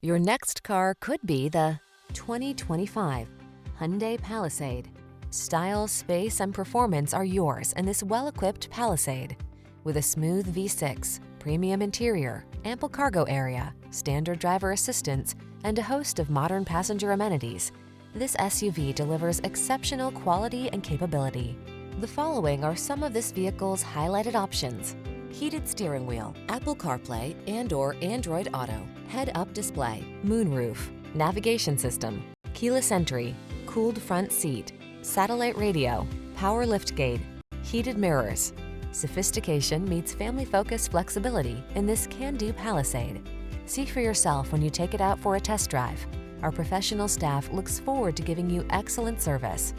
Your next car could be the 2025 Hyundai Palisade. Style, space, and performance are yours in this well-equipped Palisade. With a smooth V6, premium interior, ample cargo area, standard driver assistance, and a host of modern passenger amenities, this SUV delivers exceptional quality and capability. The following are some of this vehicle's highlighted options: heated steering wheel, Apple CarPlay and/or Android Auto, head-up display, moonroof, navigation system, keyless entry, cooled front seat, satellite radio, power liftgate, heated mirrors. Sophistication meets family-focused flexibility in this can-do Palisade. See for yourself when you take it out for a test drive. Our professional staff looks forward to giving you excellent service.